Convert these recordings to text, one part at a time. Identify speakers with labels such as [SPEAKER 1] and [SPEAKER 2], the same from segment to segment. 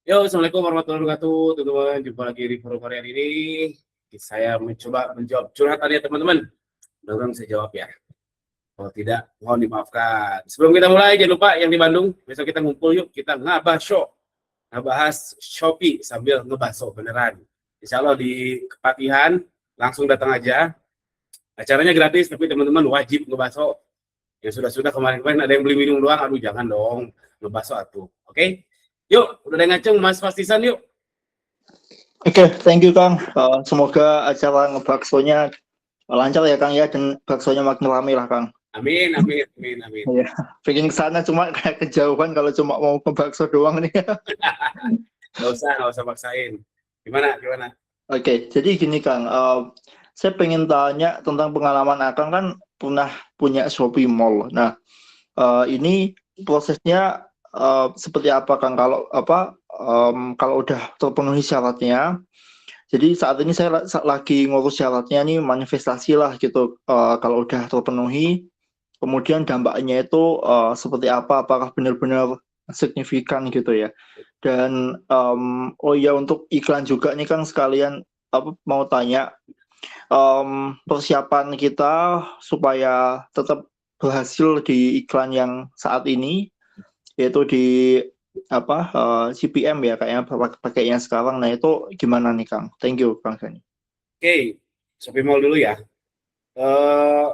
[SPEAKER 1] Yo, Assalamualaikum warahmatullahi wabarakatuh, teman-teman. Jumpa lagi di forum harian ini. Saya mencoba menjawab curhatan ya, teman-teman. Mudah-mudahan bisa jawab ya. Kalau tidak, mohon dimaafkan. Sebelum kita mulai, jangan lupa yang di Bandung, besok kita ngumpul yuk, kita ngabasho. Ngebahas Shopee sambil ngebaso beneran. Insya Allah di Kepatihan, langsung datang aja. Acaranya gratis, tapi teman-teman wajib ngebaso. Ya sudah-sudah kemarin-kemarin ada yang beli minum doang, aduh jangan dong, ngebaso atuh. Oke? Yuk, udah ada yang ngacung, Mas Pastisan yuk.
[SPEAKER 2] Oke, thank you Kang. Semoga acara ngebaksonya lancar ya Kang ya, dan baksonya makin ramai lah Kang.
[SPEAKER 1] Amin.
[SPEAKER 2] Ya, pengen kesana cuma kayak kejauhan kalau cuma mau ke bakso doang nih.
[SPEAKER 1] Nggak usah maksain. Gimana?
[SPEAKER 2] Oke, jadi gini Kang, saya pengen tanya tentang pengalaman Akang kan pernah punya Shopee Mall. Nah, ini prosesnya seperti apa Kang? Kalau udah terpenuhi syaratnya. Jadi saat ini saya lagi ngurus syaratnya nih, manifestasi lah gitu. Kalau udah terpenuhi, kemudian dampaknya itu seperti apa? Apakah benar-benar signifikan gitu ya? Dan oh ya, untuk iklan juga nih Kang, sekalian mau tanya persiapan kita supaya tetap berhasil di iklan yang saat ini, yaitu di CPM ya, kayaknya pakainya sekarang. Nah itu gimana nih Kang? Thank you Kang Gani.
[SPEAKER 1] Oke, Shopee Mall dulu ya.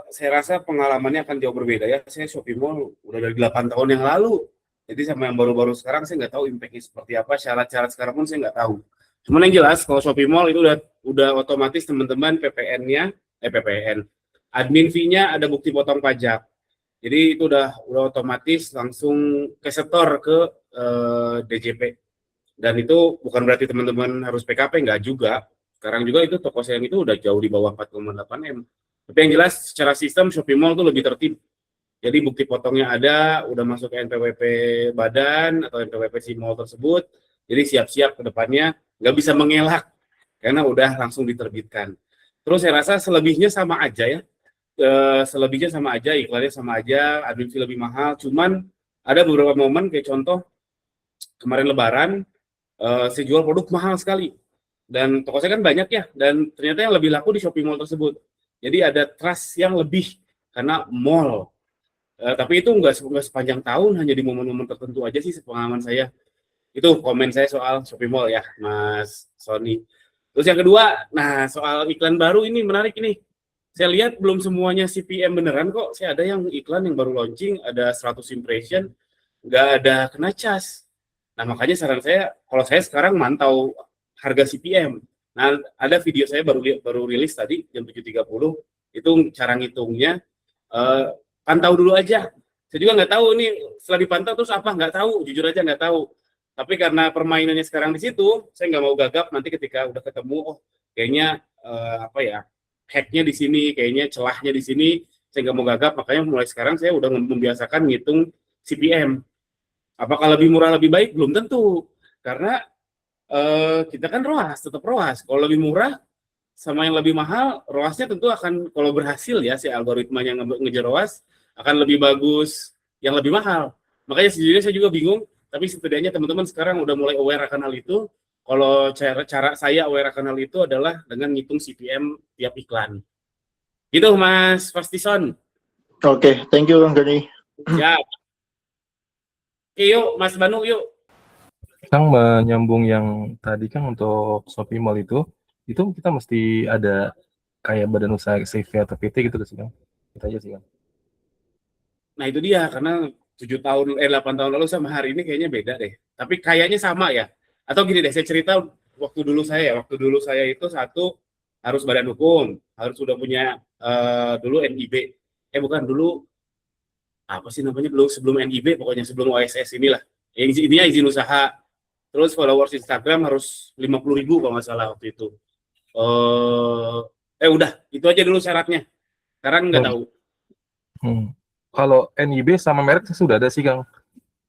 [SPEAKER 1] Saya rasa pengalamannya akan jauh berbeda ya. Saya Shopee Mall udah dari 8 tahun yang lalu. Jadi sama yang baru-baru sekarang saya nggak tahu impact-nya seperti apa. Syarat-syarat sekarang pun saya nggak tahu. Cuman yang jelas kalau Shopee Mall itu udah otomatis teman-teman PPN, admin fee-nya ada bukti potong pajak. Jadi itu udah otomatis langsung kesetor ke DJP. Dan itu bukan berarti teman-teman harus PKP, nggak juga. Sekarang juga itu toko saya itu udah jauh di bawah 4,8 M. Tapi yang jelas secara sistem Shopee Mall itu lebih tertib. Jadi bukti potongnya ada, udah masuk ke NPWP badan atau NPWP si mall tersebut. Jadi siap-siap ke depannya, nggak bisa mengelak karena udah langsung diterbitkan. Terus saya rasa selebihnya sama aja ya. Iklannya sama aja, admin fee lebih mahal. Cuman ada beberapa momen kayak contoh kemarin Lebaran, saya jual produk mahal sekali. Dan toko saya kan banyak ya, dan ternyata yang lebih laku di Shopee Mall tersebut. Jadi ada trust yang lebih karena mall. Tapi itu nggak sepanjang tahun, hanya di momen-momen tertentu aja sih pengalaman saya. Itu komen saya soal Shopee Mall ya, Mas Sony. Terus yang kedua, nah soal iklan baru ini menarik ini. Saya lihat belum semuanya CPM beneran kok. Saya ada yang iklan yang baru launching, ada 100 impression, nggak ada kena cas. Nah makanya saran saya, kalau saya sekarang mantau harga CPM. Nah ada video saya baru rilis tadi jam 7.30, itu cara ngitungnya, pantau dulu aja. Saya juga nggak tahu ini setelah dipantau terus apa, nggak tahu, jujur aja nggak tahu. Tapi karena permainannya sekarang di situ, saya nggak mau gagap nanti ketika udah ketemu, oh kayaknya hacknya di sini, kayaknya celahnya di sini, saya nggak mau gagap. Makanya mulai sekarang saya udah membiasakan ngitung CPM. Apakah lebih murah lebih baik? Belum tentu, karena kita kan ROAS, tetap ROAS. Kalau lebih murah sama yang lebih mahal, ROAS-nya tentu akan, kalau berhasil ya si algoritmanya ngejar ROAS, akan lebih bagus yang lebih mahal. Makanya sejujurnya saya juga bingung, tapi setidaknya teman-teman sekarang udah mulai aware akan hal itu. Kalau cara saya aware akan hal itu adalah dengan ngitung CPM tiap iklan. Gitu Mas Fastison.
[SPEAKER 2] Oke, thank you Kang Gani.
[SPEAKER 1] Ya. Oke yuk Mas Banu yuk.
[SPEAKER 3] Kang, menyambung yang tadi Kang, untuk Shopee Mall itu kita mesti ada kayak badan usaha CV atau PT gitu sih Kang? Kita aja sih Kang.
[SPEAKER 1] Nah itu dia, karena 8 tahun lalu sama hari ini kayaknya beda deh. Tapi kayaknya sama ya. Atau gini deh, saya cerita waktu dulu saya itu satu, harus badan hukum, harus sudah punya dulu NIB. Bukan dulu, apa sih namanya, belum sebelum NIB, pokoknya sebelum OSS inilah. Intinya izin usaha. Terus followers Instagram harus 50.000 kalau nggak salah waktu itu. Udah, itu aja dulu syaratnya. Sekarang nggak tahu.
[SPEAKER 3] Kalau NIB sama merek sudah ada sih Kang.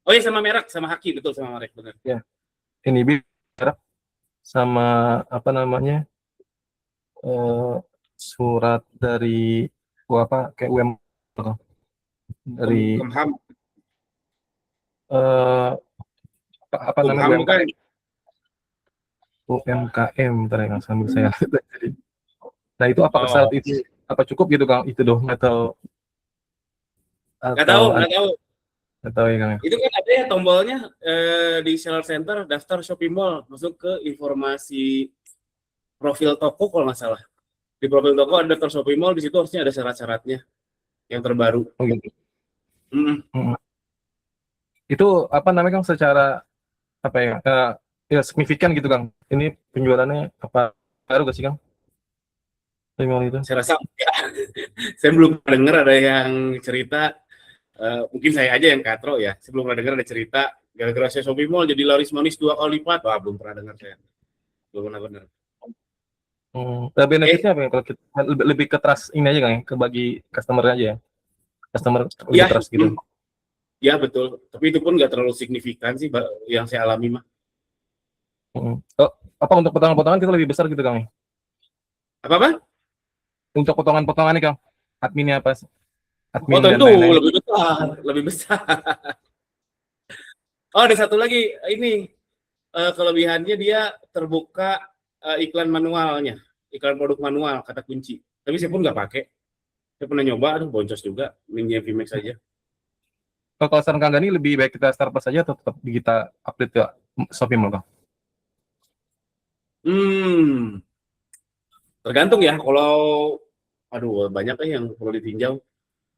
[SPEAKER 1] Oh iya, sama merek, sama haki, betul, sama merek, benar.
[SPEAKER 3] Ya, NIB merek sama apa namanya, surat dari kayak UM dari
[SPEAKER 1] Kemham.
[SPEAKER 3] apa namanya,
[SPEAKER 1] Kemham bukan?
[SPEAKER 3] UMKM, bentar ya Kang, sambil saya lihat tadi. Nah itu apakah
[SPEAKER 1] Oh,
[SPEAKER 3] saat itu apa cukup gitu Kang itu dong atau
[SPEAKER 1] nggak tahu,
[SPEAKER 3] ada
[SPEAKER 1] nggak tahu.
[SPEAKER 3] nggak tahu ya Kang ya?
[SPEAKER 1] Itu kan ada ya tombolnya di seller center daftar Shopee Mall, masuk ke informasi profil toko kalau nggak salah. Di profil toko ada daftar Shopee Mall, di situ harusnya ada syarat-syaratnya yang terbaru.
[SPEAKER 3] Oh gitu.
[SPEAKER 1] Mm-mm.
[SPEAKER 3] Mm-mm. Itu apa namanya Kang secara apa ya? Ya signifikan gitu Kang. Ini penjualannya apa baru gak sih Kang? Email itu.
[SPEAKER 1] Saya rasa enggak. Saya belum pernah dengar ada yang cerita, mungkin saya aja yang katro ya, saya belum pernah dengar ada cerita gara-gara saya Shopee Mall jadi laris manis 2 kali lipat. Wah, belum pernah dengar saya. Belum pernah benar.
[SPEAKER 3] Nah,
[SPEAKER 1] Eh,
[SPEAKER 3] benefitnya apa ya kalau kita lebih ke trust ini aja Kang ya, ke bagi customer aja ya. Customer lebih
[SPEAKER 1] ya,
[SPEAKER 3] trust gitu.
[SPEAKER 1] ya betul. Tapi itu pun nggak terlalu signifikan sih yang saya alami mah.
[SPEAKER 3] Oh, apa untuk potongan-potongan kita lebih besar gitu Kang ya?
[SPEAKER 1] Apa-apa?
[SPEAKER 3] Untuk potongan-potongan nih Kang. Adminnya apa?
[SPEAKER 1] Oh,
[SPEAKER 3] Admin dan
[SPEAKER 1] tentu
[SPEAKER 3] lain-lain.
[SPEAKER 1] lebih besar, lebih besar. Oh, ada satu lagi, ini kelebihannya dia terbuka iklan manualnya, iklan produk manual kata kunci. Tapi saya pun nggak pakai. Saya pernah nyoba, aduh boncos juga, minjem Vmax aja.
[SPEAKER 3] Kalau saran Kang Gani lebih baik kita start pas aja atau tetap kita update ke Shopee Mall Kang?
[SPEAKER 1] Hmm, tergantung ya. Kalau, aduh banyak yang perlu ditinjau.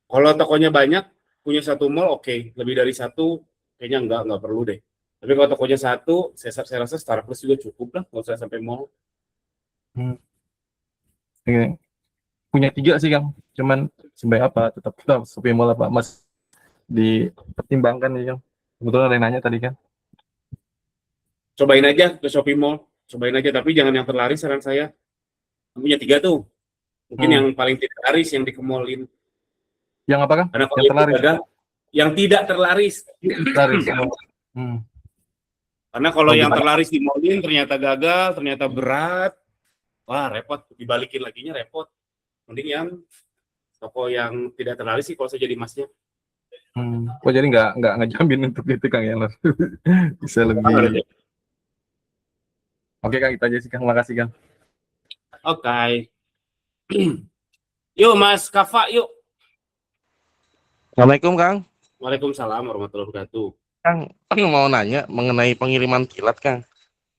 [SPEAKER 1] Kalau tokonya banyak, punya satu mall oke. Lebih dari satu, kayaknya nggak perlu deh. Tapi kalau tokonya satu, saya rasa Star Plus juga cukup lah, nggak usah sampai mall.
[SPEAKER 3] Hmm. Oke. Punya 3 sih Kang. Cuman sebaik apa tetap kita Shopee Mall apa Mas dipertimbangkan nih Kang. Kebetulan ada yang nanya tadi kan.
[SPEAKER 1] Cobain aja ke Shopee Mall, cobain aja. Tapi jangan yang terlaris saran saya. Punya 3 tuh. Mungkin yang
[SPEAKER 3] Hmm.
[SPEAKER 1] paling tidak laris yang di mallin.
[SPEAKER 3] Yang apa Kang?
[SPEAKER 1] Karena kalau
[SPEAKER 3] Yang
[SPEAKER 1] itu
[SPEAKER 3] terlaris.
[SPEAKER 1] gagal, yang tidak terlaris.
[SPEAKER 3] Terlaris. Oh. Hmm.
[SPEAKER 1] Karena kalau
[SPEAKER 3] Oh
[SPEAKER 1] yang
[SPEAKER 3] gimana?
[SPEAKER 1] terlaris di mallin ternyata gagal, ternyata berat, wah repot. Dibalikin laginya repot. Mending yang toko yang tidak terlaris sih kalau saya jadi masnya.
[SPEAKER 3] Oh jadi nggak ngejamin untuk itu Kang ya. Bisa lebih. Oke Kang, itu aja sih Kang. Makasih Kang.
[SPEAKER 1] Oke. Yuk Mas Kafa, yuk.
[SPEAKER 4] Assalamualaikum Kang.
[SPEAKER 1] Waalaikumsalam warahmatullahi wabarakatuh.
[SPEAKER 4] Kang, mau nanya mengenai pengiriman kilat Kang.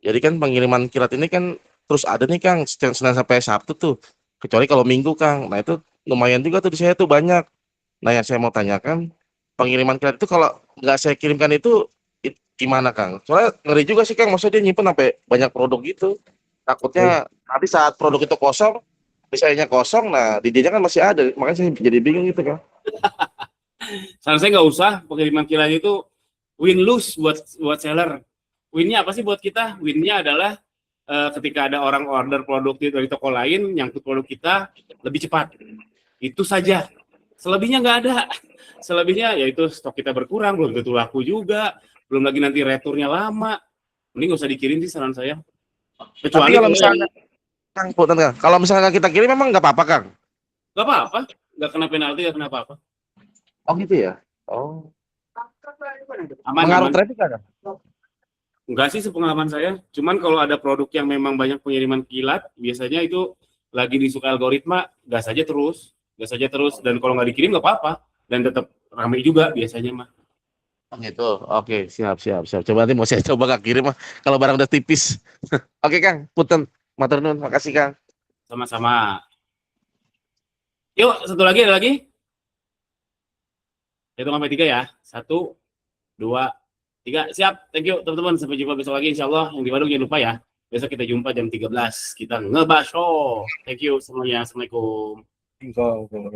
[SPEAKER 4] Jadi kan pengiriman kilat ini kan terus ada nih Kang, Senin sampai Sabtu tuh. Kecuali kalau Minggu Kang. Nah itu lumayan juga tuh di saya tuh banyak. Nah yang saya mau tanyakan, pengiriman kilat itu kalau nggak saya kirimkan itu gimana Kang? Soalnya ngeri juga sih Kang, maksudnya dia nyimpen sampai banyak produk gitu.
[SPEAKER 1] Oh,
[SPEAKER 4] Takutnya nanti saat produk itu kosong, misalnya kosong, nah di dia kan masih ada. Makanya saya jadi bingung gitu Kang.
[SPEAKER 1] saran saya nggak usah pengiriman kilat itu win lose buat seller. Winnya apa sih buat kita? Winnya adalah ketika ada orang order produk dari toko lain, nyangkut produk kita lebih cepat. Itu saja. Selebihnya nggak ada. Selebihnya yaitu stok kita berkurang, belum tentu laku juga, belum lagi nanti returnya lama. Mending nggak usah dikirim sih saran saya.
[SPEAKER 4] Tapi
[SPEAKER 1] Kecuali
[SPEAKER 4] kalau
[SPEAKER 1] kalau yang
[SPEAKER 4] misalnya Kang, punten, Kang. Kalau misalnya kita kirim memang nggak apa-apa, Kang.
[SPEAKER 1] nggak apa-apa, nggak kena penalti, nggak kena apa-apa.
[SPEAKER 4] Oh gitu ya. Oh.
[SPEAKER 1] Aman,
[SPEAKER 4] Mengaruh
[SPEAKER 1] aman.
[SPEAKER 4] traffic Kang?
[SPEAKER 1] Enggak sih sepengalaman saya. Cuman kalau ada produk yang memang banyak pengiriman kilat, biasanya itu lagi disuka algoritma, gas aja terus. Gas aja terus. Dan kalau nggak dikirim nggak apa-apa. Dan tetap ramai juga biasanya mah.
[SPEAKER 4] Oh gitu. Oke, siap, siap, siap. Coba nanti mau saya coba Kang kirim mah. Kalau barang udah tipis. Oke, Kang. Punten. Matur nuwun. Makasih, Kang.
[SPEAKER 1] Sama-sama. Yuk, satu lagi, ada lagi. Hitung sampai 3 ya. 1, 2, 3. Siap. Thank you, teman-teman. Sampai jumpa besok lagi, insya Allah. Yang di Bandung jangan lupa ya. Besok kita jumpa jam 13. Kita ngebahas show. Thank you semuanya. Assalamualaikum.
[SPEAKER 3] Insya Allah.